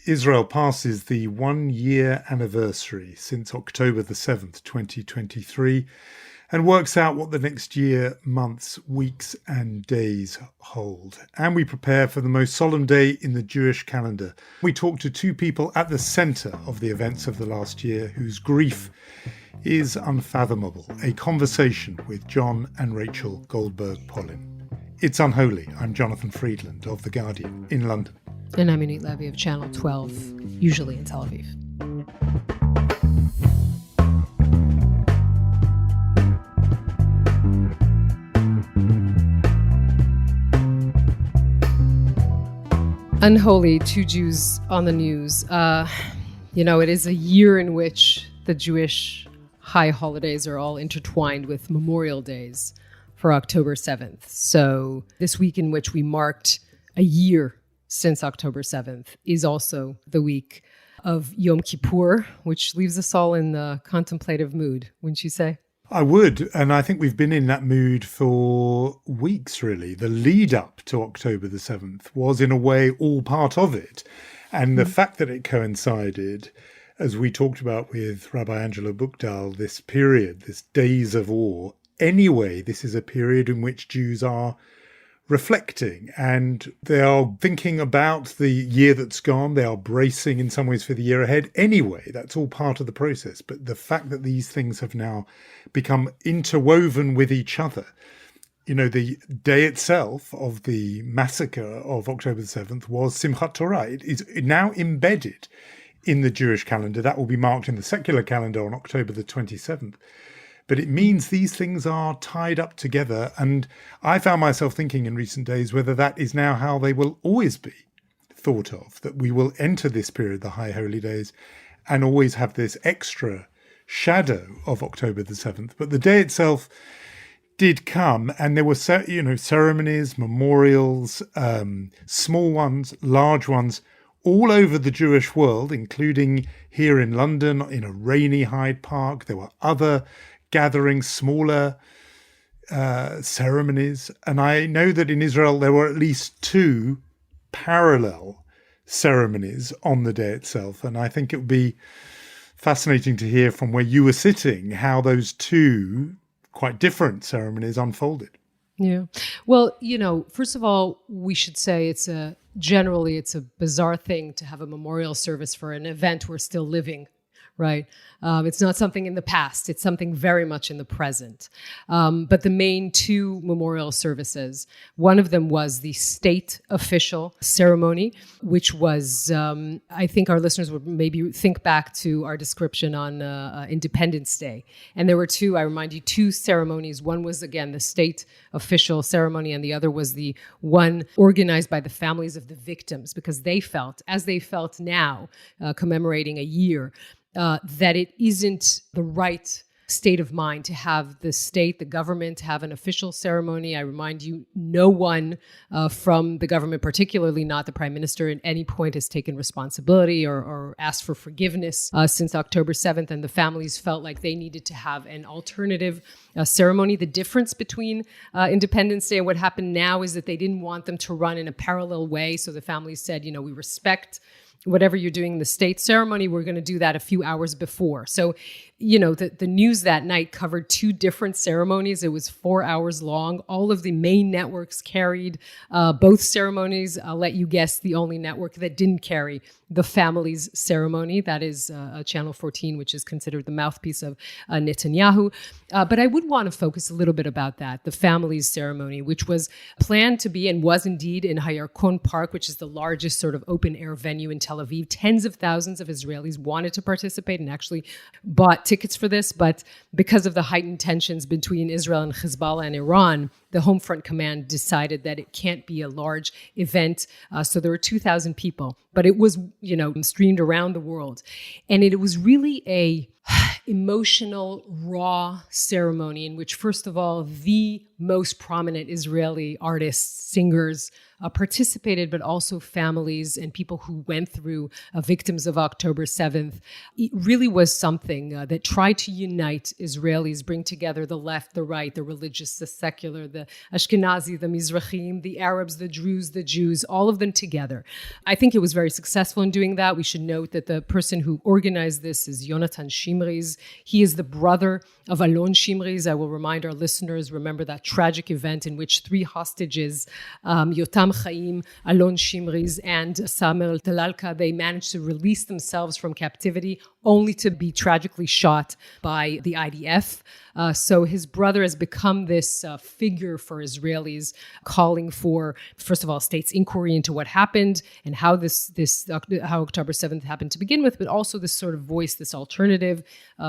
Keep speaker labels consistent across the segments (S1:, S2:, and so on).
S1: Israel passes the 1-year anniversary since October the 7th, 2023, and works out what the next year, months, weeks and days hold. And we prepare for the most solemn day in the Jewish calendar. We talk to two people at the centre of the events of the last year whose grief is unfathomable. A conversation with Jon and Rachel Goldberg-Polin. It's Unholy. I'm Jonathan Friedland of The Guardian in London.
S2: And I'm Anit Levy of Channel 12, usually in Tel Aviv. Unholy, two Jews on the news. It is a year in which the Jewish high holidays are all intertwined with Memorial Days for October 7th. So this week in which we marked a year since October 7th is also the week of Yom Kippur, which leaves us all in the contemplative mood, wouldn't you say?
S1: I would, and I think we've been in that mood for weeks, really. The lead up to October the 7th was, in a way, all part of it. And the fact that it coincided, as we talked about with Rabbi Angelo Buchdahl, this period, this days of awe, anyway, this is a period in which Jews are reflecting and they are thinking about the year that's gone. They are bracing in some ways for the year ahead. Anyway, that's all part of the process. But the fact that these things have now become interwoven with each other, the day itself of the massacre of October the 7th was Simchat Torah. It is now embedded in the Jewish calendar. That will be marked in the secular calendar on October the 27th. But it means these things are tied up together. And I found myself thinking in recent days whether that is now how they will always be thought of, that we will enter this period, the High Holy Days, and always have this extra shadow of October the 7th. But the day itself did come, and there were, ceremonies, memorials, small ones, large ones, all over the Jewish world, including here in London, in a rainy Hyde Park. There were other gatherings, smaller ceremonies. And I know that in Israel there were at least 2 parallel ceremonies on the day itself. And I think it would be fascinating to hear from where you were sitting how those 2 quite different ceremonies unfolded.
S2: Yeah. Well, first of all, we should say generally it's a bizarre thing to have a memorial service for an event we're still living. Right. It's not something in the past. It's something very much in the present. But the main 2 memorial services, one of them was the state official ceremony, which was, I think our listeners would maybe think back to our description on Independence Day. And there were 2, I remind you, 2 ceremonies. One was, again, the state official ceremony, and the other was the one organized by the families of the victims, because they felt, as they felt now, commemorating a year, that it isn't the right state of mind to have the state, the government, have an official ceremony. I remind you, no one from the government, particularly not the prime minister, at any point has taken responsibility or asked for forgiveness since October 7th. And the families felt like they needed to have an alternative ceremony. The difference between Independence Day and what happened now is that they didn't want them to run in a parallel way. So the families said, we respect whatever you're doing in the state ceremony, we're going to do that a few hours before. So, the news that night covered 2 different ceremonies. It was 4 hours long. All of the main networks carried both ceremonies. I'll let you guess the only network that didn't carry the family's ceremony. That is Channel 14, which is considered the mouthpiece of Netanyahu. But I would want to focus a little bit about that, the family's ceremony, which was planned to be and was indeed in Hayarkon Park, which is the largest sort of open-air venue in Tel Aviv. Tens of thousands of Israelis wanted to participate and actually bought tickets for this, but because of the heightened tensions between Israel and Hezbollah and Iran, the Home Front Command decided that it can't be a large event. So there were 2,000 people, but it was, streamed around the world. And it was really a emotional, raw ceremony in which, first of all, the most prominent Israeli artists, singers, participated, but also families and people who went through victims of October 7th. It really was something that tried to unite Israelis, bring together the left, the right, the religious, the secular, the Ashkenazi, the Mizrahim, the Arabs, the Druze, the Jews, all of them together. I think it was very successful in doing that. We should note that the person who organized this is Yonatan Shimriz. He is the brother of Alon Shimriz. I will remind our listeners, remember that tragic event in which 3 hostages, Yotam Chaim, Alon Shimriz, and Samer Talalka, they managed to release themselves from captivity only to be tragically shot by the IDF. So his brother has become this figure for Israelis, calling for, first of all, state's inquiry into what happened and how how October 7th happened to begin with, but also this sort of voice, this alternative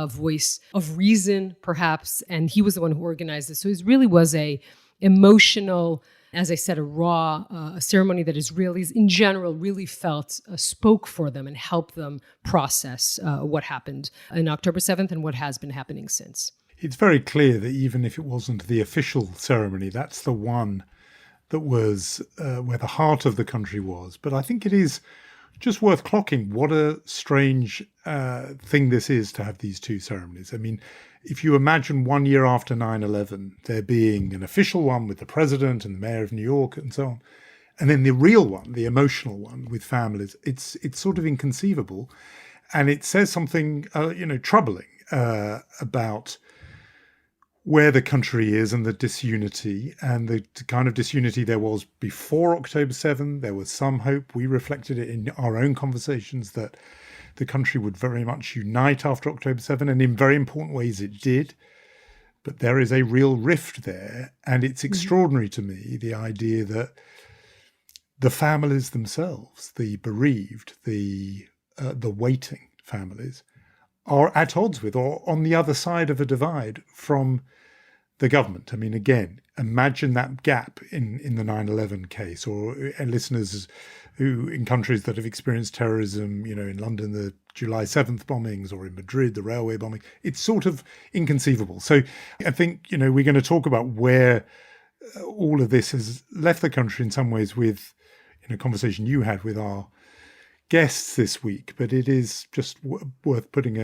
S2: voice of reason, perhaps. And he was the one who organized this. So it really was a emotional, as I said, a ceremony that Israelis in general really felt spoke for them and helped them process what happened on October 7th and what has been happening since.
S1: It's very clear that even if it wasn't the official ceremony, that's the one that was where the heart of the country was. But I think it is just worth clocking what a strange thing this is to have these two ceremonies. I mean, if you imagine 1 year after 9/11, there being an official one with the president and the mayor of New York and so on, and then the real one, the emotional one with families, it's sort of inconceivable. And it says something, troubling about where the country is and the disunity and the kind of disunity there was before October 7. There was some hope. We reflected it in our own conversations that the country would very much unite after October 7, and in very important ways it did. But there is a real rift there, and it's extraordinary to me, the idea that the families themselves, the bereaved, the waiting families, are at odds with or on the other side of a divide from the government. I mean, again, imagine that gap in the 9/11 case, or listeners who in countries that have experienced terrorism, in London, the July 7th bombings, or in Madrid, the railway bombing. It's sort of inconceivable. So I think, we're going to talk about where all of this has left the country in some ways with, a conversation you had with our guests this week, but it is just worth putting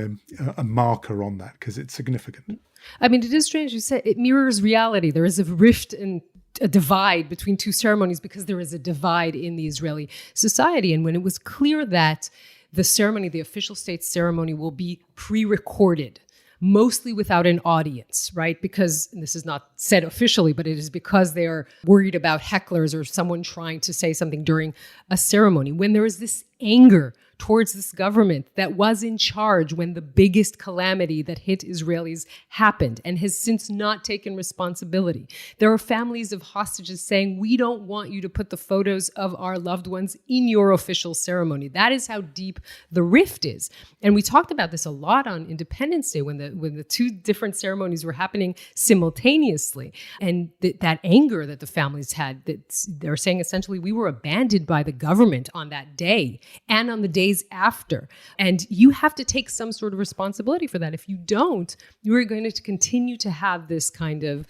S1: a marker on that because it's significant.
S2: I mean, it is strange. You said it mirrors reality. There is a rift and a divide between two ceremonies because there is a divide in the Israeli society. And when it was clear that the ceremony, the official state ceremony, will be pre-recorded, mostly without an audience, right? Because, and this is not said officially, but it is because they are worried about hecklers or someone trying to say something during a ceremony. When there is this anger towards this government that was in charge when the biggest calamity that hit Israelis happened and has since not taken responsibility. There are families of hostages saying, we don't want you to put the photos of our loved ones in your official ceremony. That is how deep the rift is. And we talked about this a lot on Independence Day when the two different ceremonies were happening simultaneously. And that anger that the families had, that they're saying essentially we were abandoned by the government on that day and on the days after. And you have to take some sort of responsibility for that. If you don't, you are going to continue to have this kind of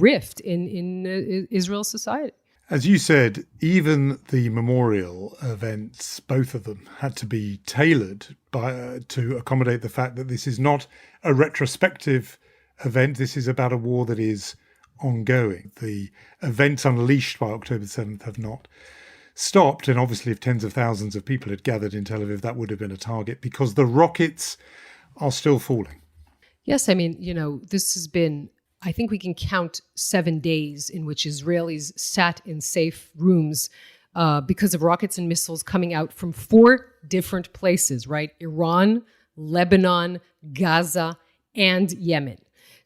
S2: rift in Israel's society.
S1: As you said, even the memorial events, both of them, had to be tailored to accommodate the fact that this is not a retrospective event. This is about a war that is ongoing. The events unleashed by October 7th have not stopped. And obviously, if tens of thousands of people had gathered in Tel Aviv, that would have been a target because the rockets are still falling.
S2: Yes, I mean, this has been, I think we can count 7 days in which Israelis sat in safe rooms because of rockets and missiles coming out from 4 different places, right? Iran, Lebanon, Gaza, and Yemen.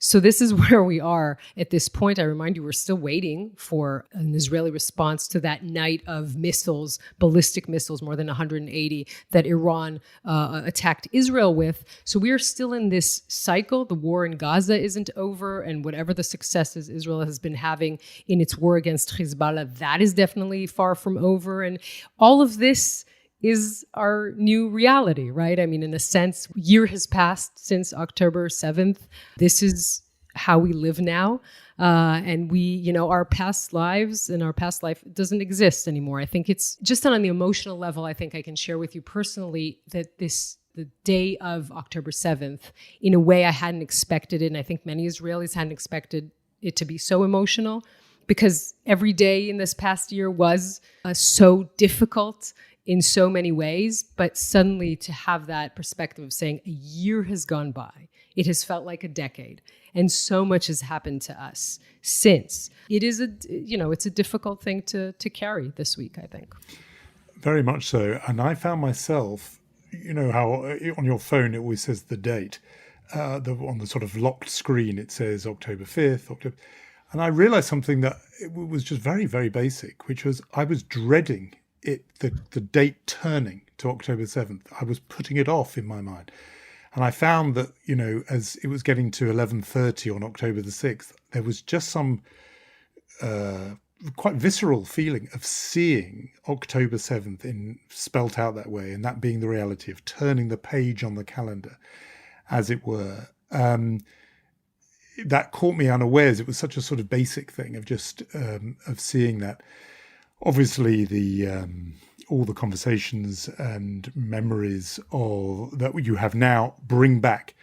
S2: So this is where we are at this point. I remind you, we're still waiting for an Israeli response to that night of missiles, ballistic missiles, more than 180 that Iran attacked Israel with. So we are still in this cycle. The war in Gaza isn't over, and whatever the successes Israel has been having in its war against Hezbollah, that is definitely far from over. And all of this is our new reality, right? I mean, in a sense, year has passed since October 7th. This is how we live now. And we, our past lives and our past life doesn't exist anymore. I think it's just on the emotional level. I think I can share with you personally that the day of October 7th, in a way I hadn't expected it. And I think many Israelis hadn't expected it to be so emotional, because every day in this past year was so difficult in so many ways. But suddenly to have that perspective of saying a year has gone by, it has felt like a decade, and so much has happened to us since. It is it's a difficult thing to carry this week, I think.
S1: Very much so. And I found myself, how on your phone it always says the date. On the sort of locked screen it says October 5th. And I realized something that it was just very, very basic, which was I was dreading the date turning to October 7th. I was putting it off in my mind. And I found that, as it was getting to 11:30 on October the 6th, there was just some quite visceral feeling of seeing October 7th spelt out that way, and that being the reality of turning the page on the calendar, as it were. That caught me unawares. It was such a sort of basic thing of just of seeing that. Obviously, all the conversations and memories that you have now bring back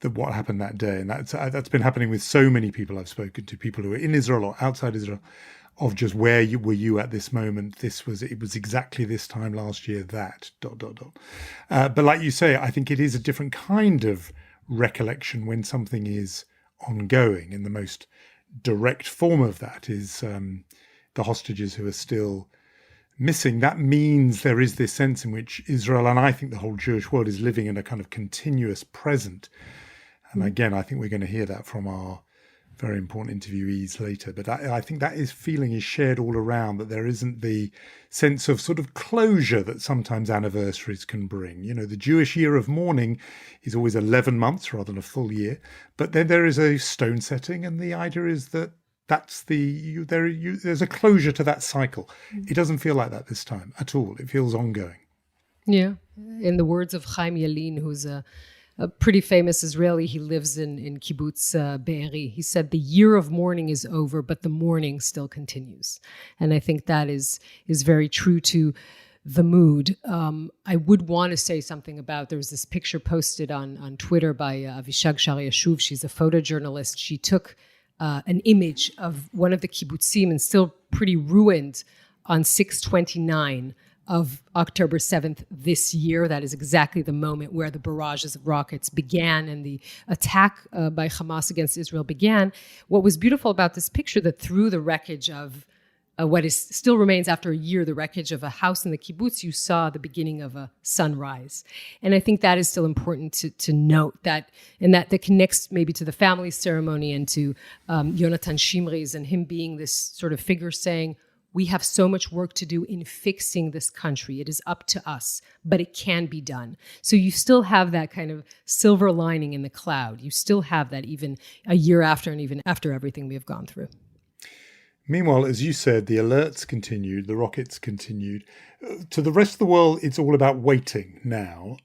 S1: what happened that day, and that's been happening with so many people I've spoken to, people who are in Israel or outside Israel, of just where were you at this moment? It was exactly this time last year. That ... But like you say, I think it is a different kind of recollection when something is ongoing, and the most direct form of that is the hostages who are still missing. That means there is this sense in which Israel, and I think the whole Jewish world, is living in a kind of continuous present. And again, I think we're going to hear that from our very important interviewees later. But I think that feeling is shared all around, that there isn't the sense of sort of closure that sometimes anniversaries can bring. The Jewish year of mourning is always 11 months rather than a full year. But then there is a stone setting, and the idea is that there's a closure to that cycle. It doesn't feel like that this time at all. It feels ongoing.
S2: Yeah. In the words of Chaim Yalin, who's a pretty famous Israeli, he lives in kibbutz Be'eri. He said, the year of mourning is over, but the mourning still continues. And I think that is very true to the mood. I would want to say something about, there was this picture posted on Twitter by Avishag Shar-Yashuv. She's a photojournalist. She took an image of one of the kibbutzim, and still pretty ruined, on 6/29 of October 7th this year. That is exactly the moment where the barrages of rockets began and the attack by Hamas against Israel began. What was beautiful about this picture, that through the wreckage of what still remains after a year, the wreckage of a house in the kibbutz, you saw the beginning of a sunrise. And I think that is still important to note, that connects maybe to the family ceremony and to Yonatan Shimri's, and him being this sort of figure saying, we have so much work to do in fixing this country. It is up to us, but it can be done. So you still have that kind of silver lining in the cloud. You still have that even a year after, and even after everything we have gone through.
S1: Meanwhile, as you said, the alerts continued, the rockets continued. To the rest of the world, it's all about waiting now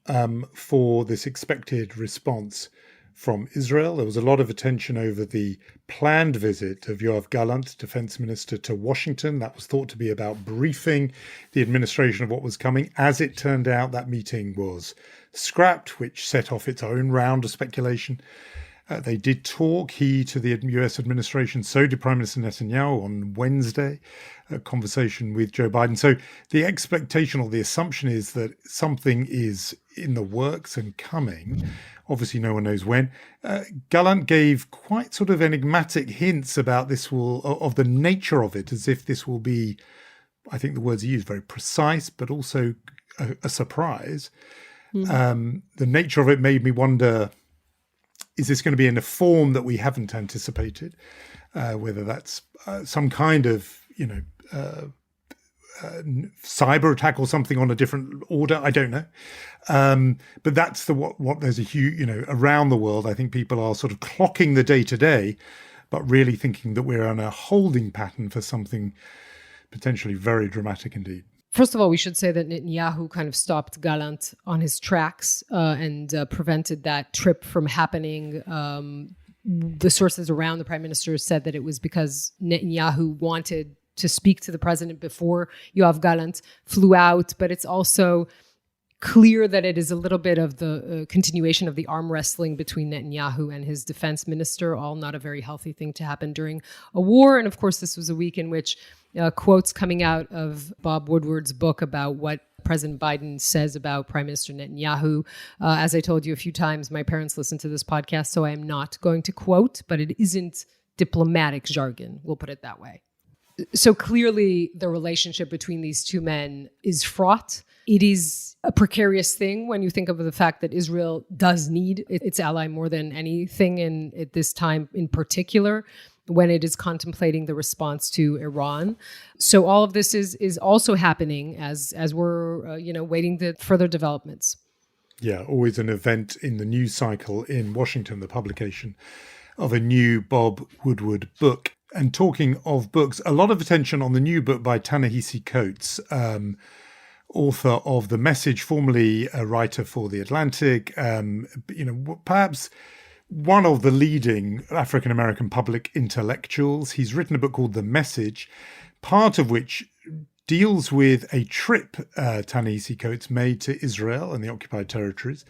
S1: for this expected response from Israel. There was a lot of attention over the planned visit of Yoav Galant, defense minister, to Washington. That was thought to be about briefing the administration of what was coming. As it turned out, that meeting was scrapped, which set off its own round of speculation. They did talk, he to the US administration, so did Prime Minister Netanyahu on Wednesday, a conversation with Joe Biden. So the expectation, or the assumption, is that something is in the works and coming. Obviously, no one knows when. Galant gave quite sort of enigmatic hints about of the nature of it, as if this will be, I think the words he used, very precise, but also a surprise. The nature of it made me wonder, is this going to be in a form that we haven't anticipated? Whether that's some kind of, cyber attack or something on a different order, I don't know. But that's what there's a huge, around the world, I think people are sort of clocking the day to day, but really thinking that we're on a holding pattern for something potentially very dramatic indeed.
S2: First of all, we should say that Netanyahu kind of stopped Galant on his tracks and prevented that trip from happening the sources around the prime minister said that it was because Netanyahu wanted to speak to the president before Yoav Galant flew out. But it's also clear that it is a little bit of the continuation of the arm wrestling between Netanyahu and his defense minister, all not a very healthy thing to happen during a war. And of course, this was a week in which quotes coming out of Bob Woodward's book about what President Biden says about Prime Minister Netanyahu. As I told you a few times, my parents listen to this podcast, so I am not going to quote, but it isn't diplomatic jargon. We'll put it that way. So clearly, the relationship between these two men is fraught. It is a precarious thing when you think of the fact that Israel does need its ally more than anything at this time in particular, when it is contemplating the response to Iran. So all of this is also happening as we're waiting the further developments.
S1: Yeah, always an event in the news cycle in Washington, the publication of a new Bob Woodward book. And talking of books, a lot of attention on the new book by Ta-Nehisi Coates, author of The Message, formerly a writer for The Atlantic, perhaps one of the leading African-American public intellectuals. He's written a book called The Message, part of which deals with a trip Ta-Nehisi Coates made to Israel and the occupied territories,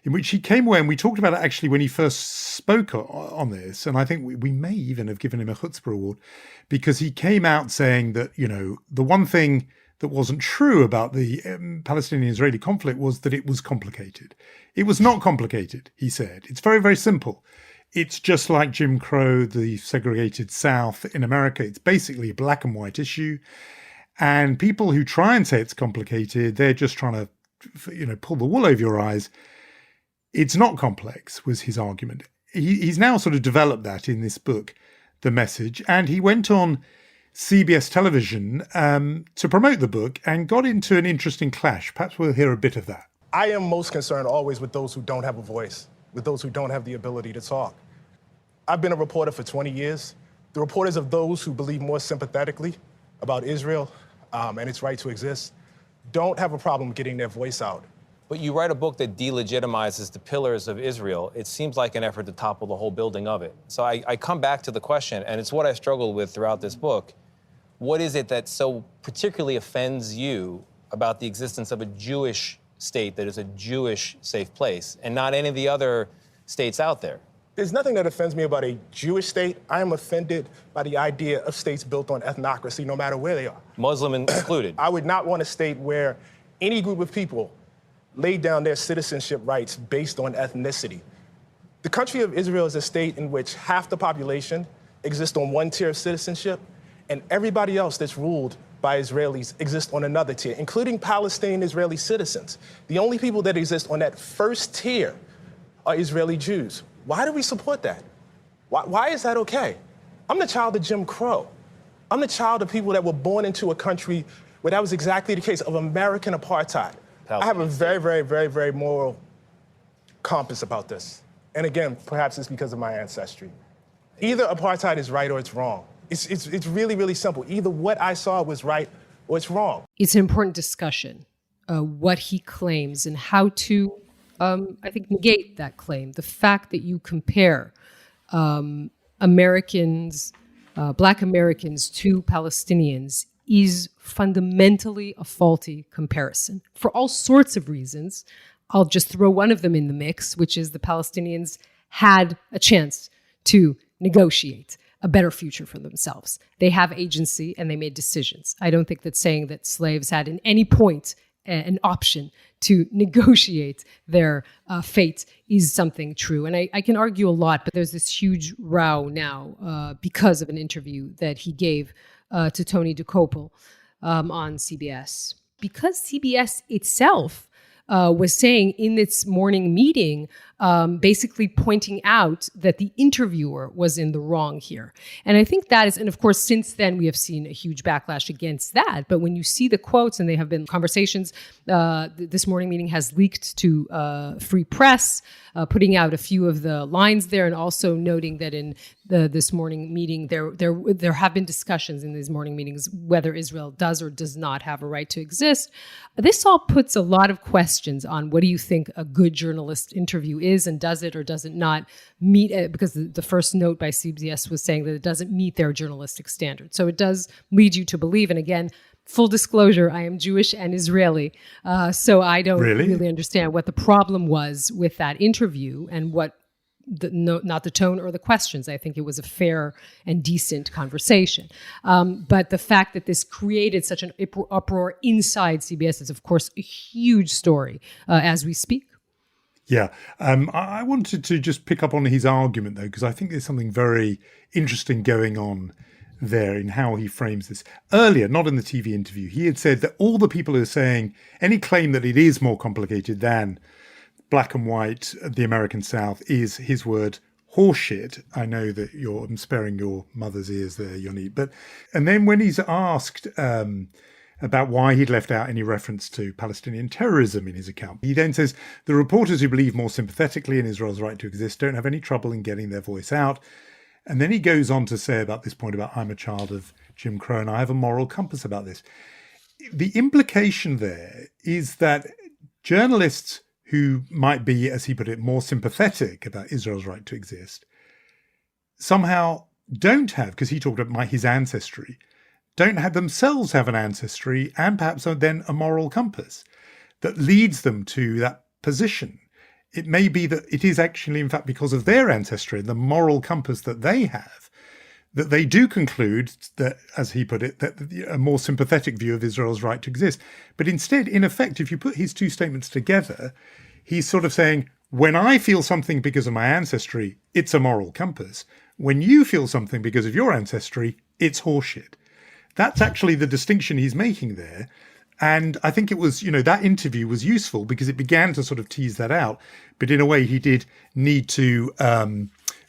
S1: in which he came away, and we talked about it actually when he first spoke on this, and I think we may even have given him a Chutzpah award, because he came out saying that, the one thing that wasn't true about the Palestinian-Israeli conflict was that it was complicated. It was not complicated, he said. It's very, very simple. It's just like Jim Crow, the segregated South in America. It's basically a black and white issue. And people who try and say it's complicated, they're just trying to, pull the wool over your eyes. It's not complex, was his argument. He's now sort of developed that in this book, The Message. And he went on CBS television to promote the book and got into an interesting clash. Perhaps we'll hear a bit of that.
S3: I am most concerned always with those who don't have a voice, with those who don't have the ability to talk. I've been a reporter for 20 years. The reporters of those who believe more sympathetically about Israel and its right to exist don't have a problem getting their voice out.
S4: But you write a book that delegitimizes the pillars of Israel. It seems like an effort to topple the whole building of it. So I come back to the question, and it's what I struggled with throughout this book. What is it that so particularly offends you about the existence of a Jewish state that is a Jewish safe place and not any of the other states out there?
S3: There's nothing that offends me about a Jewish state. I am offended by the idea of states built on ethnocracy, no matter where they are.
S4: Muslim included.
S3: I would not want a state where any group of people laid down their citizenship rights based on ethnicity. The country of Israel is a state in which half the population exists on one tier of citizenship, and everybody else that's ruled by Israelis exists on another tier, including Palestinian Israeli citizens. The only people that exist on that first tier are Israeli Jews. Why do we support that? Why is that okay? I'm the child of Jim Crow. I'm the child of people that were born into a country where that was exactly the case of American apartheid. I have a very, very, very, very moral compass about this. And again, perhaps it's because of my ancestry. Either apartheid is right or it's wrong. It's really, really simple. Either what I saw was right or it's wrong.
S2: It's an important discussion, what he claims and how to, I think, negate that claim. The fact that you compare Americans, Black Americans to Palestinians is fundamentally a faulty comparison for all sorts of reasons. I'll just throw one of them in the mix, which is the Palestinians had a chance to negotiate a better future for themselves. They have agency and they made decisions. I don't think that saying that slaves had at any point an option to negotiate their fate is something true. And I can argue a lot, but there's this huge row now because of an interview that he gave to Tony DeCopel on CBS. Because CBS itself was saying in its morning meeting, basically pointing out that the interviewer was in the wrong here. And I think that is, and of course, since then we have seen a huge backlash against that. But when you see the quotes, and they have been conversations, this morning meeting has leaked to Free Press, putting out a few of the lines there, and also noting that in this morning meeting, there have been discussions in these morning meetings whether Israel does or does not have a right to exist. This all puts a lot of questions on what do you think a good journalist interview is, and does it or does it not meet it? Because the first note by CBS was saying that it doesn't meet their journalistic standards. So it does lead you to believe, and again, full disclosure, I am Jewish and Israeli, so I don't really understand what the problem was with that interview and what not the tone or the questions. I think it was a fair and decent conversation. But the fact that this created such an uproar inside CBS is, of course, a huge story as we speak.
S1: Yeah. I wanted to just pick up on his argument, though, because I think there's something very interesting going on there in how he frames this. Earlier, not in the TV interview, he had said that all the people who are saying any claim that it is more complicated than black and white, the American South, is, his word, horseshit. I know that I'm sparing your mother's ears there, Yoni. And then when he's asked about why he'd left out any reference to Palestinian terrorism in his account, he then says, the reporters who believe more sympathetically in Israel's right to exist don't have any trouble in getting their voice out. And then he goes on to say about this point about I'm a child of Jim Crow and I have a moral compass about this. The implication there is that journalists who might be, as he put it, more sympathetic about Israel's right to exist, somehow don't have, because he talked about his ancestry, don't have themselves have an ancestry and perhaps then a moral compass that leads them to that position. It may be that it is actually, in fact, because of their ancestry and the moral compass that they have, that they do conclude that, as he put it, that a more sympathetic view of Israel's right to exist. But instead, in effect, if you put his two statements together, he's sort of saying, when I feel something because of my ancestry, it's a moral compass. When you feel something because of your ancestry, it's horseshit. That's actually the distinction he's making there. And I think it was, that interview was useful because it began to sort of tease that out. But in a way, he did need to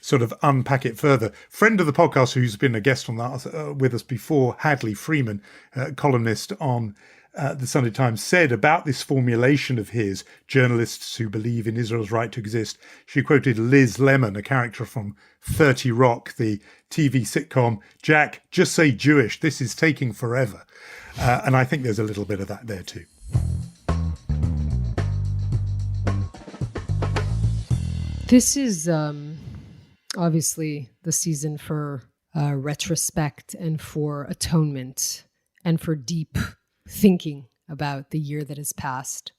S1: sort of unpack it further. Friend of the podcast who's been a guest on that with us before, Hadley Freeman, columnist on the Sunday Times, said about this formulation of his, journalists who believe in Israel's right to exist. She quoted Liz Lemon, a character from 30 Rock, the TV sitcom, Jack, just say Jewish, this is taking forever. And I think there's a little bit of that there too.
S2: This is obviously the season for retrospect and for atonement and for deep thinking about the year that has passed.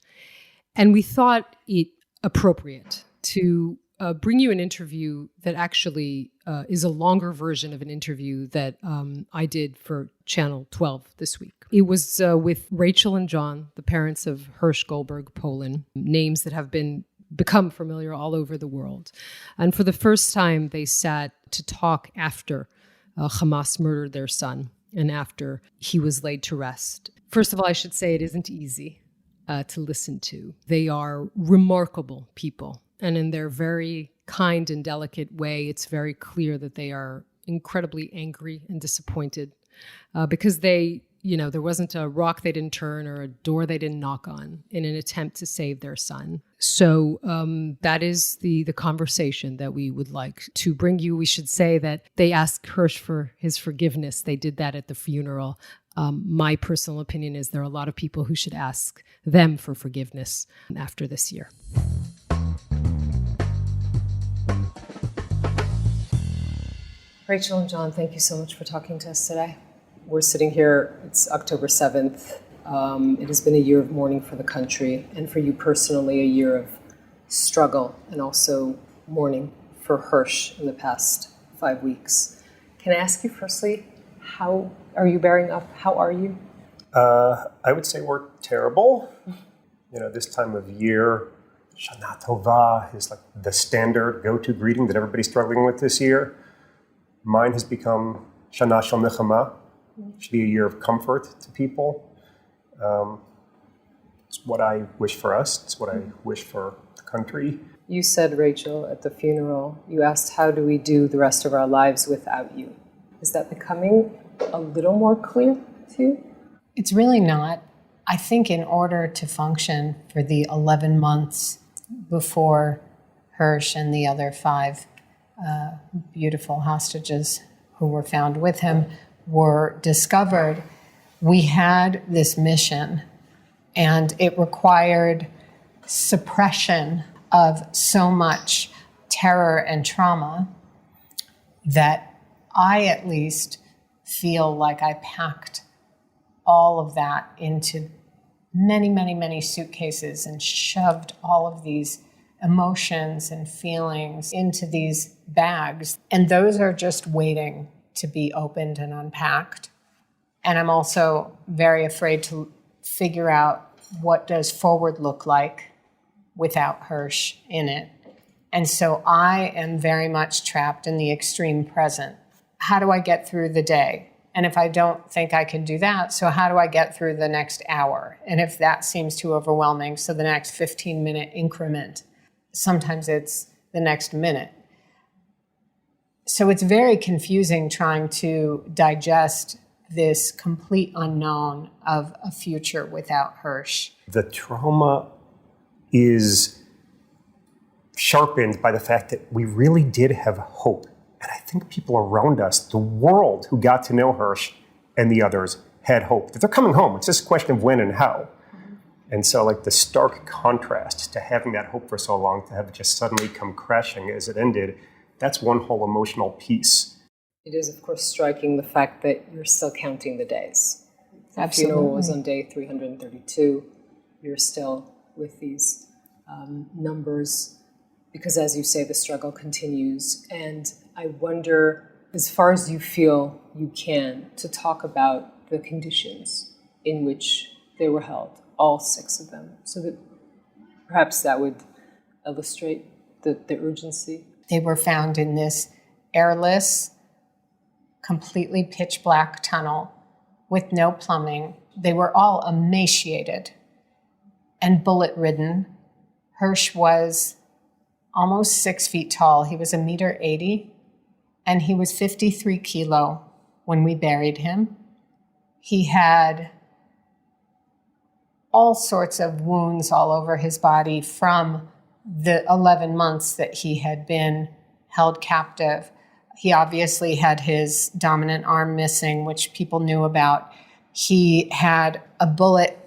S2: And we thought it appropriate to bring you an interview that actually is a longer version of an interview that I did for Channel 12 this week. It was with Rachel and Jon, the parents of Hersh Goldberg-Polin, names that have become familiar all over the world. And for the first time, they sat to talk after Hamas murdered their son and after he was laid to rest. First of all, I should say it isn't easy to listen to. They are remarkable people. And in their very kind and delicate way, it's very clear that they are incredibly angry and disappointed because there wasn't a rock they didn't turn or a door they didn't knock on in an attempt to save their son. So that is the conversation that we would like to bring you. We should say that they asked Hersh for his forgiveness. They did that at the funeral. My personal opinion is there are a lot of people who should ask them for forgiveness after this year. Rachel and Jon, thank you so much for talking to us today. We're sitting here, it's October 7th. It has been a year of mourning for the country, and for you personally, a year of struggle and also mourning for Hersh in the past 5 weeks. Can I ask you firstly, how are you bearing up? How are you?
S5: I would say we're terrible. This time of year, Shana Tova is like the standard go-to greeting that everybody's struggling with this year. Mine has become Shana Shel Nechama. It should be a year of comfort to people. It's what I wish for us. It's what I wish for the country.
S2: You said, Rachel, at the funeral, you asked, how do we do the rest of our lives without you? Is that becoming a little more clear to you?
S6: It's really not. I think in order to function for the 11 months before Hersh and the other 5 beautiful hostages who were found with him were discovered, we had this mission, and it required suppression of so much terror and trauma that I at least feel like I packed all of that into many, many, many suitcases and shoved all of these emotions and feelings into these bags. And those are just waiting to be opened and unpacked. And I'm also very afraid to figure out what does forward look like without Hirsch in it. And so I am very much trapped in the extreme present. How do I get through the day? And if I don't think I can do that, so how do I get through the next hour? And if that seems too overwhelming, so the next 15-minute increment. Sometimes it's the next minute. So it's very confusing trying to digest this complete unknown of a future without Hirsch.
S5: The trauma is sharpened by the fact that we really did have hope. And I think people around us, the world who got to know Hirsch and the others, had hope that they're coming home. It's just a question of when and how. And so like the stark contrast to having that hope for so long, to have it just suddenly come crashing as it ended, that's one whole emotional piece.
S2: It is, of course, striking the fact that you're still counting the days. The
S6: Absolutely.
S2: funeral was on day 332. You're still with these numbers because, as you say, the struggle continues. And I wonder, as far as you feel you can, to talk about the conditions in which they were held, all 6 of them, so that perhaps that would illustrate the urgency.
S6: They were found in this airless, completely pitch black tunnel with no plumbing. They were all emaciated and bullet ridden. Hirsch was almost 6 feet tall. He was 1.80 meters, and he was 53 kilos when we buried him. He had all sorts of wounds all over his body from the 11 months that he had been held captive. He obviously had his dominant arm missing, which people knew about. He had a bullet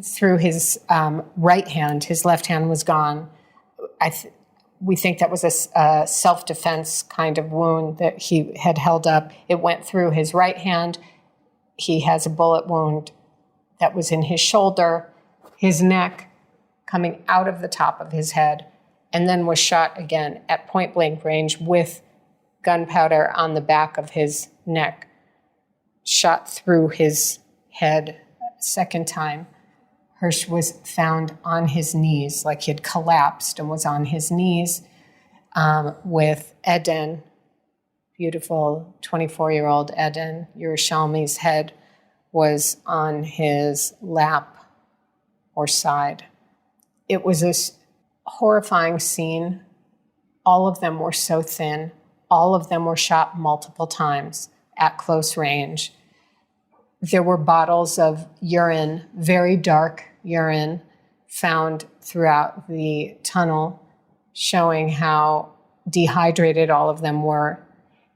S6: through his right hand. His left hand was gone. We think that was a self-defense kind of wound that he had held up. It went through his right hand. He has a bullet wound that was in his shoulder, his neck, coming out of the top of his head, and then was shot again at point-blank range with gunpowder on the back of his neck, shot through his head a second time. Hirsch was found on his knees, like he had collapsed and was on his knees with Eden, beautiful 24-year-old Eden Yerushalmi's head was on his lap or side. It was this horrifying scene. All of them were so thin. All of them were shot multiple times at close range. There were bottles of urine, very dark urine, found throughout the tunnel, showing how dehydrated all of them were.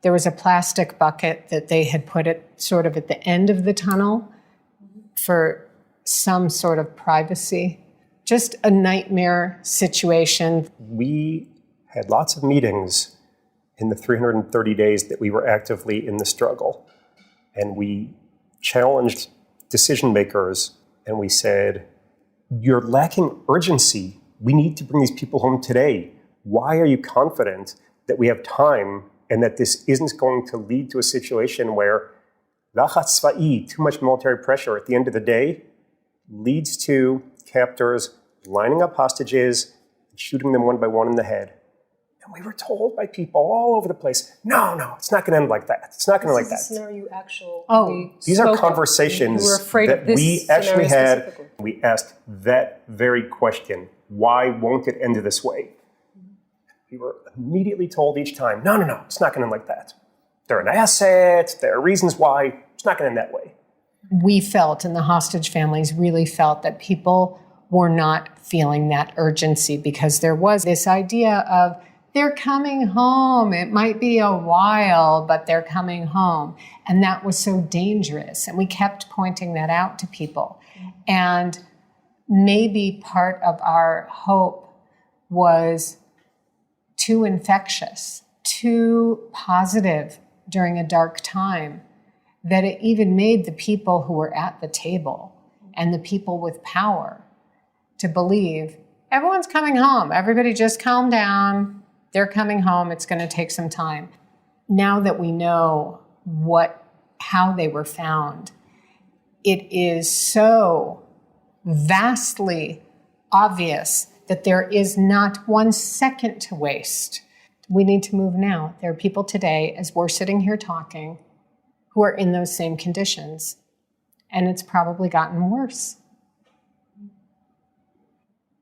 S6: There was a plastic bucket that they had put at sort of at the end of the tunnel for some sort of privacy. Just a nightmare situation.
S5: We had lots of meetings in the 330 days that we were actively in the struggle. And we challenged decision makers and we said, you're lacking urgency. We need to bring these people home today. Why are you confident that we have time and that this isn't going to lead to a situation where lachatz tzva'i, too much military pressure at the end of the day, leads to captors lining up hostages and shooting them one by one in the head? And we were told by people all over the place, no, it's not going to end like that. It's not going to like that.
S2: This is a scenario you actually
S5: These are conversations that we actually had. We asked that very question, why won't it end this way? We were immediately told each time, no, it's not going to end like that. They're an asset. There are reasons why. It's not going to end that way.
S6: We felt, and the hostage families really felt, that people were not feeling that urgency because there was this idea of, they're coming home. It might be a while, but they're coming home. And that was so dangerous. And we kept pointing that out to people. And maybe part of our hope was too infectious, too positive during a dark time, that it even made the people who were at the table and the people with power to believe everyone's coming home. Everybody just calm down. They're coming home. It's going to take some time. Now that we know how they were found, it is so vastly obvious that there is not 1 second to waste. We need to move now. There are people today, as we're sitting here talking, who are in those same conditions, and it's probably gotten worse.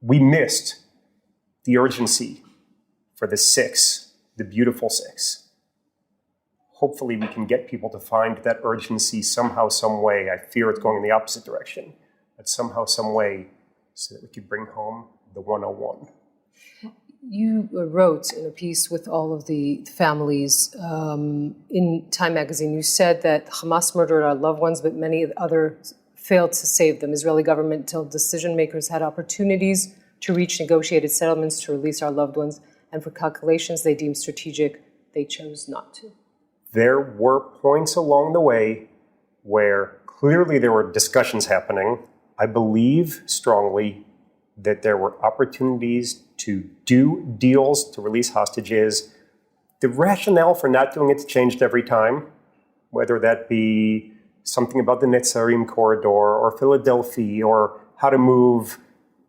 S5: We missed the urgency for the 6, the beautiful 6. Hopefully we can get people to find that urgency somehow, some way. I fear it's going in the opposite direction, but somehow, some way, so that we could bring home the 101.
S2: You wrote in a piece with all of the families in Time magazine, you said that Hamas murdered our loved ones, but many others failed to save them. Israeli governmental decision makers had opportunities to reach negotiated settlements to release our loved ones, and for calculations they deemed strategic, they chose not to.
S5: There were points along the way where clearly there were discussions happening. I believe strongly that there were opportunities to do deals to release hostages. The rationale for not doing it changed every time, whether that be something about the Netzarim corridor or Philadelphia or how to move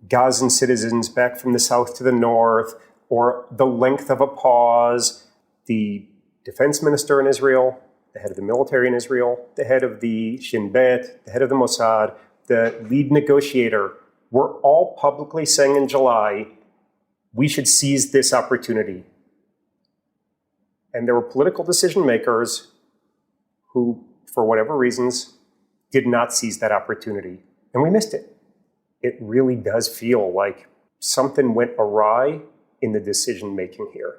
S5: Gazan citizens back from the south to the north or the length of a pause. The defense minister in Israel, the head of the military in Israel, the head of the Shin Bet, the head of the Mossad, the lead negotiator were all publicly saying in July, we should seize this opportunity. And there were political decision makers who, for whatever reasons, did not seize that opportunity. And we missed it. It really does feel like something went awry in the decision making here.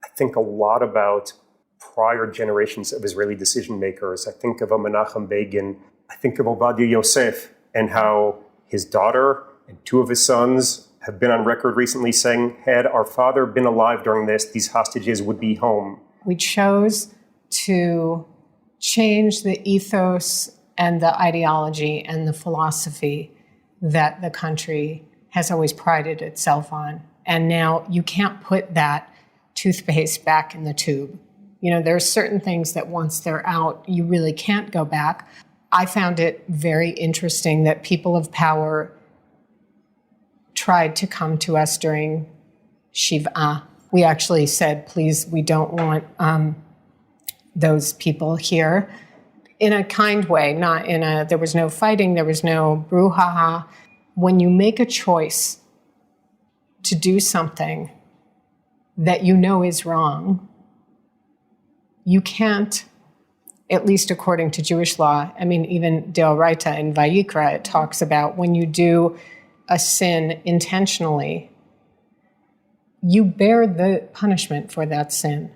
S5: I think a lot about prior generations of Israeli decision makers. I think of a Menachem Begin. I think of Ovadia Yosef and how his daughter and 2 of his sons have been on record recently saying, had our father been alive during this, these hostages would be home.
S6: We chose to change the ethos and the ideology and the philosophy that the country has always prided itself on. And now you can't put that toothpaste back in the tube. You know, there are certain things that once they're out, you really can't go back. I found it very interesting that people of power tried to come to us during Shiv'ah. We actually said, please, we don't want those people here, in a kind way, not in a, there was no fighting, there was no brouhaha. When you make a choice to do something that you know is wrong, you can't, at least according to Jewish law, I mean, even Deoraita in Vayikra, it talks about when you do a sin intentionally, you bear the punishment for that sin.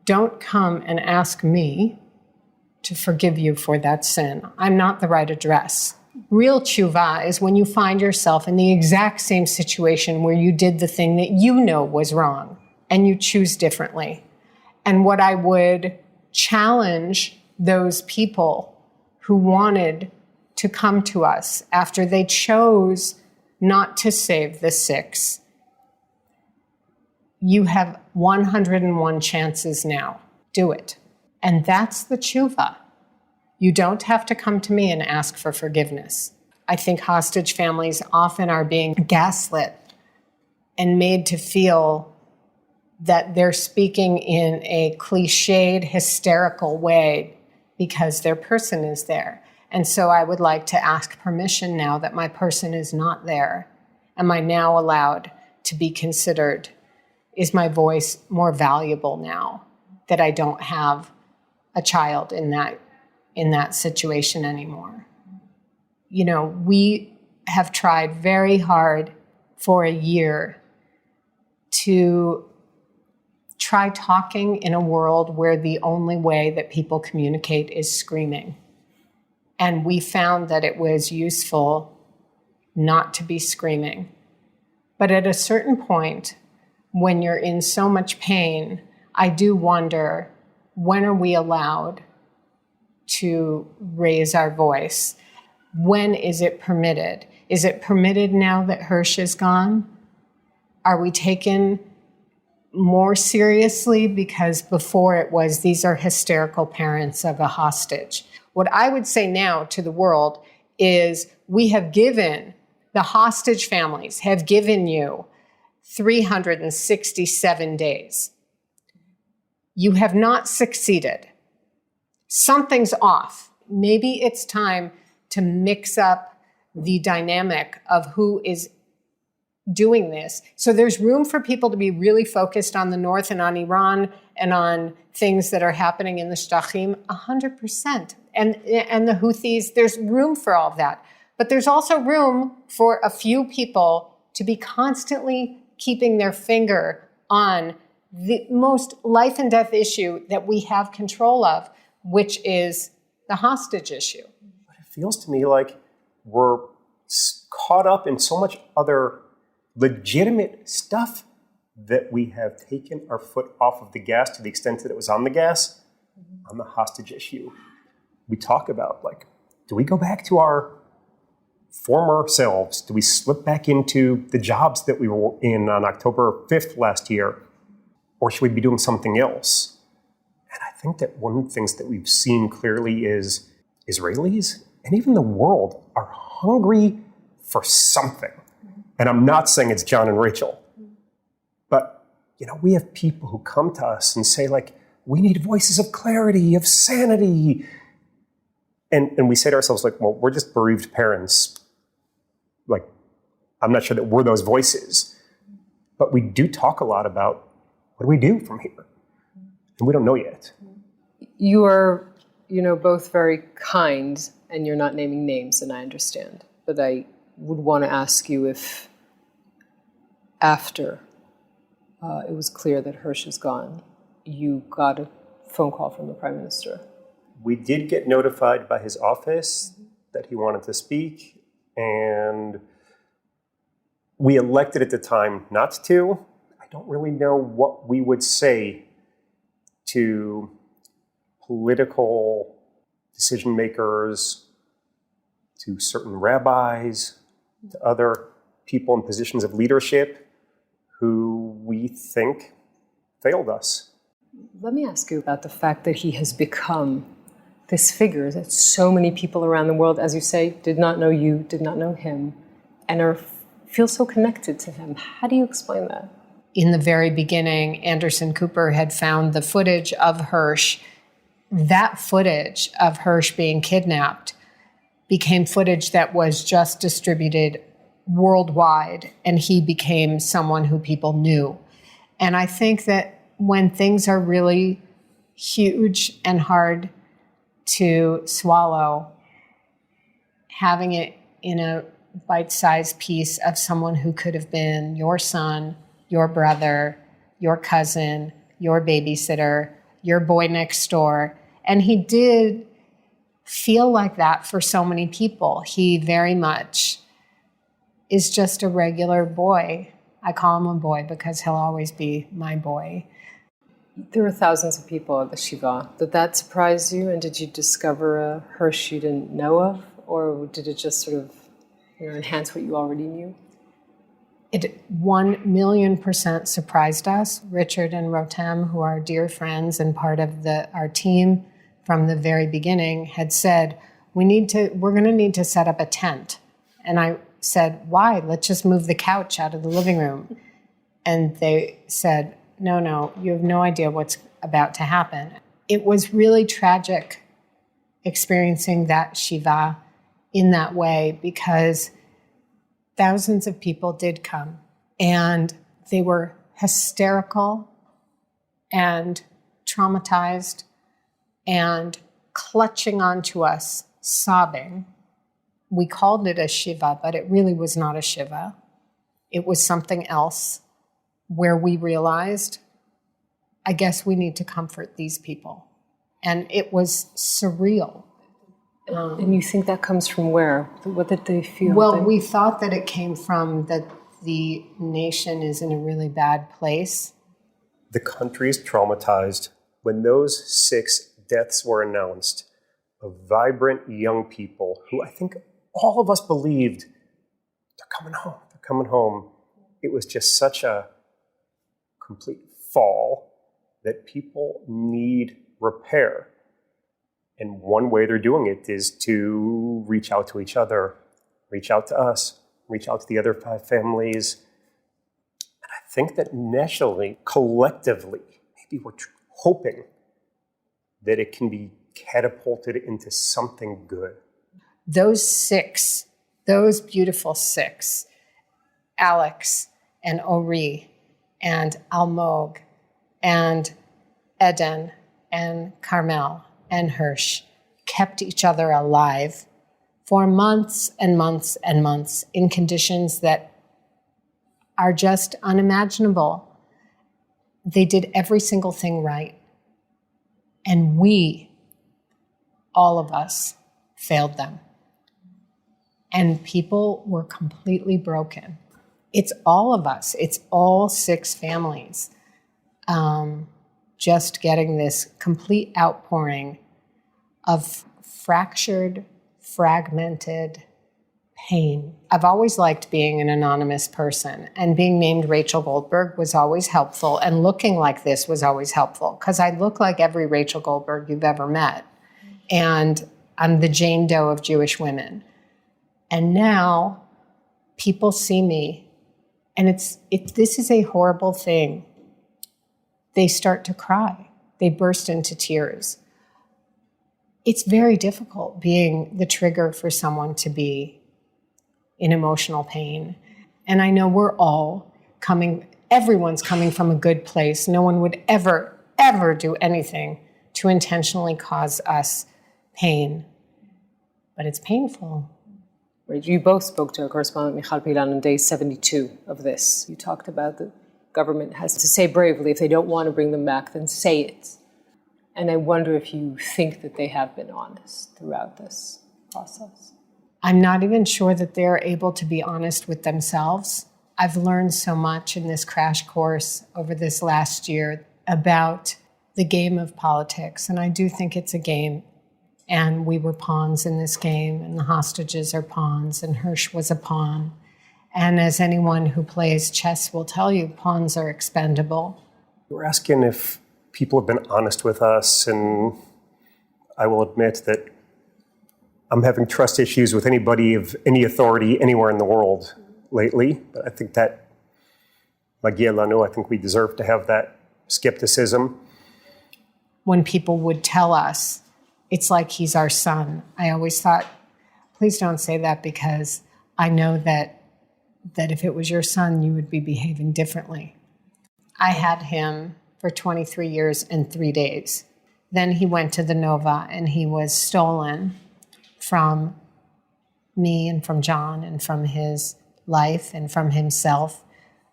S6: Don't come and ask me to forgive you for that sin. I'm not the right address. Real tshuva is when you find yourself in the exact same situation where you did the thing that you know was wrong and you choose differently. And what I would challenge those people who wanted to come to us after they chose not to save the 6, you have 101 chances now. Do it. And that's the tshuva. You don't have to come to me and ask for forgiveness. I think hostage families often are being gaslit and made to feel that they're speaking in a cliched, hysterical way because their person is there. And so I would like to ask permission now that my person is not there. Am I now allowed to be considered? Is my voice more valuable now that I don't have a child in that situation anymore? You know, we have tried very hard for a year to try talking in a world where the only way that people communicate is screaming. And we found that it was useful not to be screaming, But at a certain point, when you're in so much pain, I do wonder, when are we allowed to raise our voice? When is it permitted? Is it permitted now that Hirsch is gone? Are we taken more seriously? Because before it was, these are hysterical parents of a hostage. What I would say now to the world is, we have given, the hostage families have given you 367 days. You have not succeeded. Something's off. Maybe it's time to mix up the dynamic of who is doing this. So there's room for people to be really focused on the North and on Iran and on things that are happening in the Shטachim, 100%. And the Houthis, there's room for all of that. But there's also room for a few people to be constantly keeping their finger on the most life and death issue that we have control of, which is the hostage issue.
S5: But it feels to me like we're caught up in so much other legitimate stuff that we have taken our foot off of the gas to the extent that it was on the gas on the hostage issue. We talk about, like, do we go back to our former selves? Do we slip back into the jobs that we were in on October 5th last year? Or should we be doing something else? And I think that one of the things that we've seen clearly is Israelis and even the world are hungry for something. And I'm not saying it's Jon and Rachel, but, you know, we have people who come to us and say, like, we need voices of clarity, of sanity. And we say to ourselves, like, well, we're just bereaved parents. Like, I'm not sure that we're those voices, but we do talk a lot about, what do we do from here? And we don't know yet.
S2: You are, both very kind, and you're not naming names, and I understand. But I would want to ask you if, after it was clear that Hirsch is gone, you got a phone call from the Prime Minister.
S5: We did get notified by his office that he wanted to speak, and we elected at the time not to. I don't really know what we would say to political decision makers, to certain rabbis, to other people in positions of leadership who we think failed us.
S2: Let me ask you about the fact that he has become this figure that so many people around the world, as you say, did not know you, did not know him, and feel so connected to him. How do you explain that?
S6: In the very beginning, Anderson Cooper had found the footage of Hirsch. That footage of Hirsch being kidnapped became footage that was just distributed worldwide, and he became someone who people knew. And I think that when things are really huge and hard to swallow, having it in a bite-sized piece of someone who could have been your son, your brother, your cousin, your babysitter, your boy next door. And he did feel like that for so many people. He very much is just a regular boy. I call him a boy because he'll always be my boy.
S2: There were thousands of people at the Shiva. Did that surprise you? And did you discover a Hirsch you didn't know of? Or did it just sort of enhance what you already knew?
S6: It 1,000,000% surprised us. Richard and Rotem, who are dear friends and part of our team from the very beginning, had said, we're going to need to set up a tent. And I said, why? Let's just move the couch out of the living room. And they said, no, you have no idea what's about to happen. It was really tragic experiencing that Shiva in that way, because thousands of people did come, and they were hysterical and traumatized and clutching onto us, sobbing. We called it a Shiva, but it really was not a Shiva. It was something else, where we realized, I guess we need to comfort these people. And it was surreal.
S2: And you think that comes from where? What did they feel?
S6: Well, we thought that it came from the nation is in a really bad place.
S5: The country is traumatized. When those 6 deaths were announced, of vibrant young people who I think all of us believed, they're coming home, they're coming home. It was just such a complete fall that people need repair. And one way they're doing it is to reach out to each other, reach out to us, reach out to the other 5 families. And I think that nationally, collectively, maybe we're hoping that it can be catapulted into something good.
S6: Those 6, those beautiful 6, Alex and Ori and Almog and Eden and Carmel and Hirsch kept each other alive for months and months and months in conditions that are just unimaginable. They did every single thing right. And we, all of us, failed them. And people were completely broken. It's all of us. It's all 6 families just getting this complete outpouring of fractured, fragmented pain. I've always liked being an anonymous person, and being named Rachel Goldberg was always helpful, and looking like this was always helpful, because I look like every Rachel Goldberg you've ever met. And I'm the Jane Doe of Jewish women. And now people see me, and this is a horrible thing. They start to cry. They burst into tears. It's very difficult being the trigger for someone to be in emotional pain. And I know we're all everyone's coming from a good place. No one would ever, ever do anything to intentionally cause us pain. But it's painful.
S2: Right. You both spoke to correspondent Michal Pilan on day 72 of this. You talked about the government has to say bravely, if they don't want to bring them back, then say it. And I wonder if you think that they have been honest throughout this process.
S6: I'm not even sure that they're able to be honest with themselves. I've learned so much in this crash course over this last year about the game of politics. And I do think it's a game. And we were pawns in this game, and the hostages are pawns, and Hirsch was a pawn. And as anyone who plays chess will tell you, pawns are expendable.
S5: We're asking if people have been honest with us, and I will admit that I'm having trust issues with anybody of any authority anywhere in the world lately. But I think that, Magia Lanu, I think we deserve to have that skepticism.
S6: When people would tell us, it's like he's our son, I always thought, please don't say that, because I know that if it was your son, you would be behaving differently. I had him for 23 years and 3 days. Then he went to the Nova, and he was stolen from me and from Jon and from his life and from himself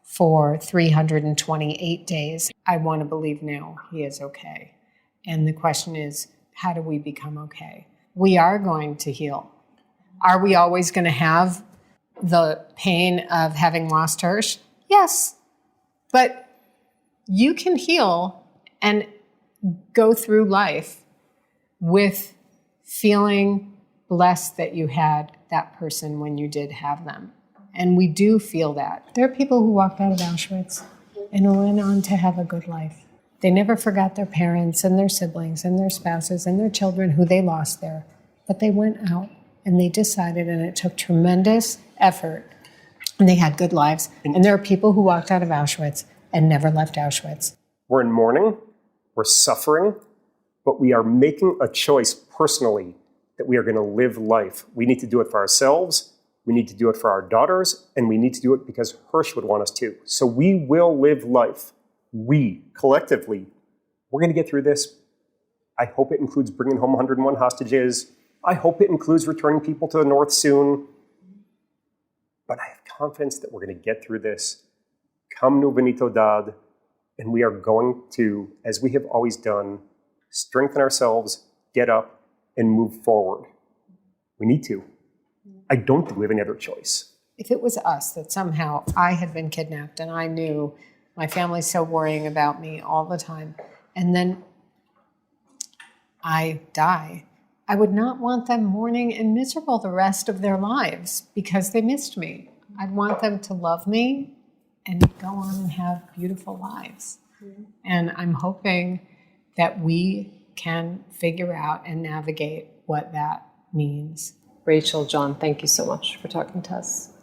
S6: for 328 days. I want to believe now he is okay. And the question is, how do we become okay? We are going to heal. Are we always going to have the pain of having lost Hirsch? Yes. But you can heal and go through life with feeling blessed that you had that person when you did have them. And we do feel that. There are people who walked out of Auschwitz and who went on to have a good life. They never forgot their parents and their siblings and their spouses and their children who they lost there. But they went out and they decided, and it took tremendous effort, and they had good lives. And there are people who walked out of Auschwitz and never left Auschwitz.
S5: We're in mourning, we're suffering, but we are making a choice personally that we are going to live life. We need to do it for ourselves, we need to do it for our daughters, and we need to do it because Hirsch would want us to. So we will live life. We, collectively, we're going to get through this. I hope it includes bringing home 101 hostages. I hope it includes returning people to the north soon. But I have confidence that we're going to get through this. Kam nu benito dad, and we are going to, as we have always done, strengthen ourselves, get up, and move forward. We need to. I don't think we have any other choice.
S6: if it was us, that somehow I had been kidnapped and I knew my family's so worrying about me all the time, and then I die, I would not want them mourning and miserable the rest of their lives because they missed me. I'd want them to love me and go on and have beautiful lives. And I'm hoping that we can figure out and navigate what that means.
S2: Rachel, Jon, thank you so much for talking to us.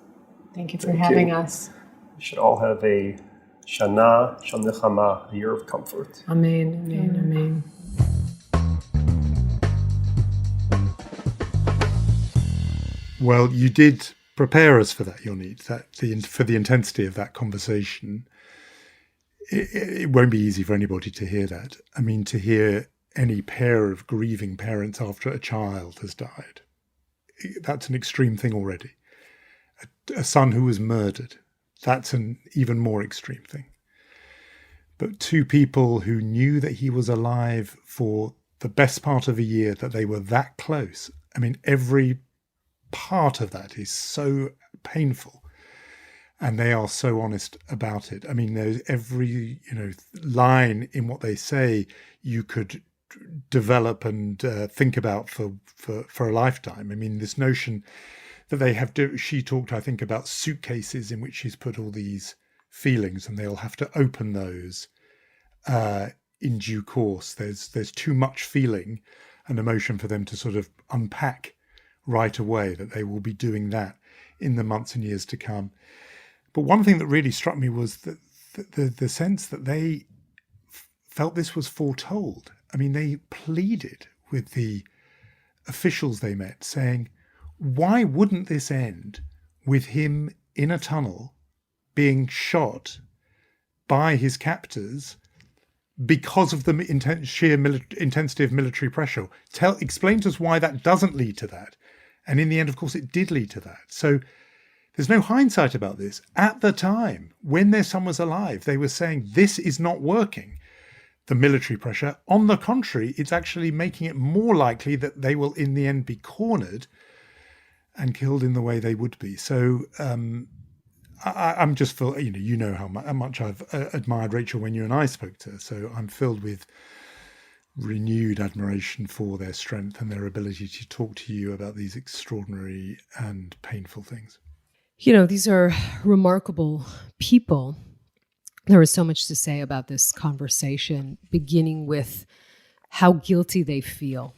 S6: Thank you for having us.
S5: We should all have a Shana Shel Nechama, a year of comfort.
S6: Amen, amen, amen.
S1: Well, you did prepare us for that, Yonit, for the intensity of that conversation. It won't be easy for anybody to hear that. I mean, to hear any pair of grieving parents after a child has died, that's an extreme thing already. A son who was murdered, that's an even more extreme thing. But two people who knew that he was alive for the best part of a year, that they were that close. I mean, every part of that is so painful, and they are so honest about it. I mean, there's every line in what they say you could develop and think about for a lifetime. I mean, this notion that they have she talked, I think, about suitcases in which she's put all these feelings, and they'll have to open those in due course. There's too much feeling and emotion for them to sort of unpack right away, that they will be doing that in the months and years to come. But one thing that really struck me was that the sense that they felt this was foretold. I mean, they pleaded with the officials they met, saying, why wouldn't this end with him in a tunnel being shot by his captors because of the sheer intensity of military pressure? Explain to us why that doesn't lead to that. And in the end, of course, it did lead to that. So there's no hindsight about this. At the time, when their son was alive, they were saying this is not working, the military pressure. On the contrary, it's actually making it more likely that they will in the end be cornered and killed in the way they would be. So I'm just filled, you know how much I've admired Rachel when you and I spoke to her. So I'm filled with renewed admiration for their strength and their ability to talk to you about these extraordinary and painful things.
S2: These are remarkable people. There is so much to say about this conversation, beginning with how guilty they feel,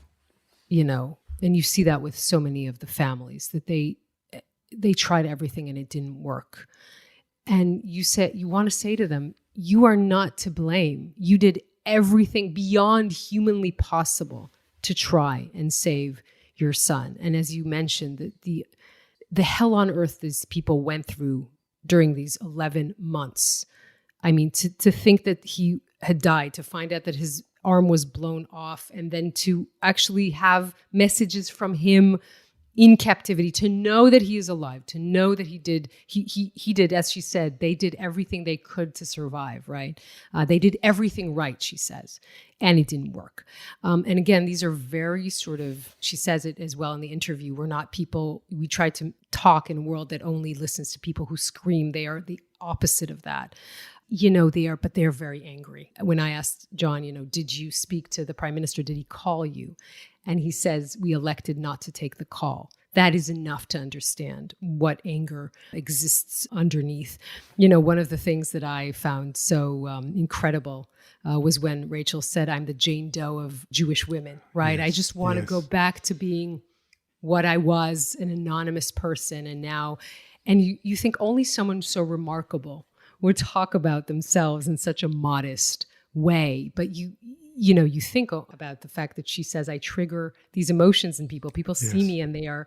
S2: and you see that with so many of the families, that they tried everything and it didn't work. And you want to say to them, you are not to blame. You did everything beyond humanly possible to try and save your son. And as you mentioned, the hell on earth these people went through during these 11 months. I mean, to think that he had died, to find out that his arm was blown off, and then to actually have messages from him in captivity, to know that he is alive, to know that he did, as she said, they did everything they could to survive, right? They did everything right, she says, and it didn't work. And again, these are very sort of, she says it as well in the interview, we're not people, we try to talk in a world that only listens to people who scream. They are the opposite of that. But they're very angry. When I asked Jon, did you speak to the prime minister? Did he call you? And he says, we elected not to take the call. That is enough to understand what anger exists underneath. One of the things that I found so incredible was when Rachel said, I'm the Jane Doe of Jewish women, right? Yes, I just want to go back to being what I was, an anonymous person. And you think only someone so remarkable would talk about themselves in such a modest way. But you think about the fact that she says, I trigger these emotions in people. People see me and they are,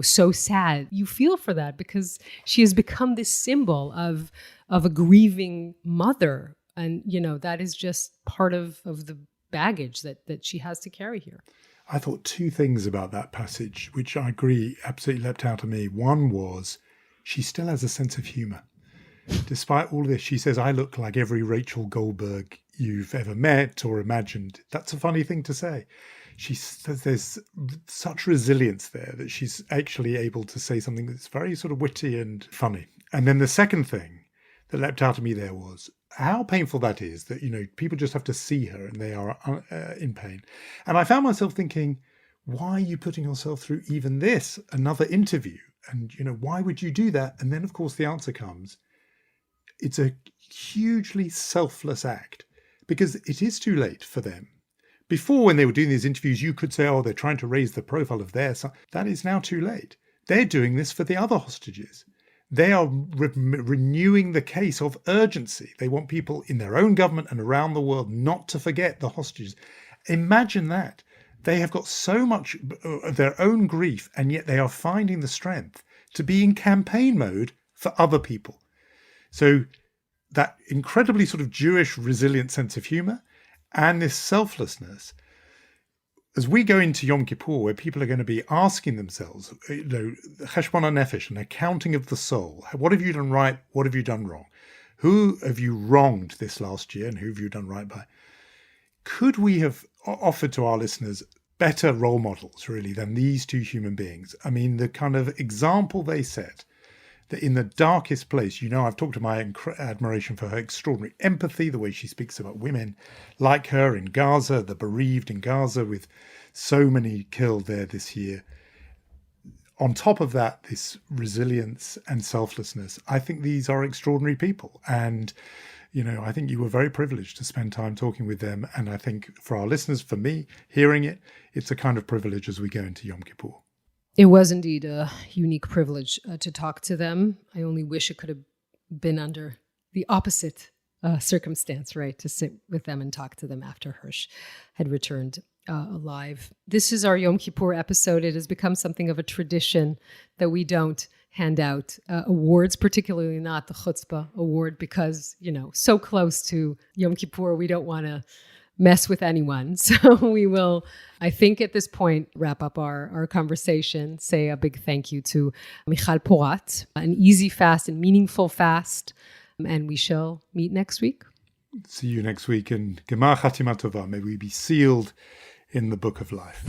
S2: so sad. You feel for that because she has become this symbol of a grieving mother. And, that is just part of the baggage that she has to carry here.
S1: I thought two things about that passage, which I agree absolutely leapt out at me. One was she still has a sense of humor. Despite all this, she says, I look like every Rachel Goldberg you've ever met or imagined. That's a funny thing to say. there's such resilience there that she's actually able to say something that's very sort of witty and funny. And then the second thing that leapt out at me there was how painful that is, that, people just have to see her and they are in pain. And I found myself thinking, why are you putting yourself through even this, another interview? And, why would you do that? And then, of course, the answer comes. It's a hugely selfless act because it is too late for them. Before, when they were doing these interviews, you could say, oh, they're trying to raise the profile of their son. That is now too late. They're doing this for the other hostages. They are renewing the case of urgency. They want people in their own government and around the world not to forget the hostages. Imagine that. They have got so much of their own grief, and yet they are finding the strength to be in campaign mode for other people. So that incredibly sort of Jewish resilient sense of humor and this selflessness, as we go into Yom Kippur, where people are going to be asking themselves, cheshbon hanefesh, an accounting of the soul. What have you done right? What have you done wrong? Who have you wronged this last year, and who have you done right by? Could we have offered to our listeners better role models, really, than these two human beings? I mean, the kind of example they set, that in the darkest place, I've talked to my admiration for her extraordinary empathy, the way she speaks about women like her in Gaza, the bereaved in Gaza, with so many killed there this year. On top of that, this resilience and selflessness, I think these are extraordinary people. And, I think you were very privileged to spend time talking with them. And I think for our listeners, for me, hearing it, it's a kind of privilege as we go into Yom Kippur.
S2: It was indeed a unique privilege to talk to them. I only wish it could have been under the opposite circumstance, right? To sit with them and talk to them after Hirsch had returned alive. This is our Yom Kippur episode. It has become something of a tradition that we don't hand out awards, particularly not the Chutzpah award, because, so close to Yom Kippur, we don't want to mess with anyone. So we will, I think at this point, wrap up our conversation, say a big thank you to Michal Porat, an easy fast and meaningful fast. And we shall meet next week.
S1: See you next week, and Gemar Chatima Tova. May we be sealed in the book of life.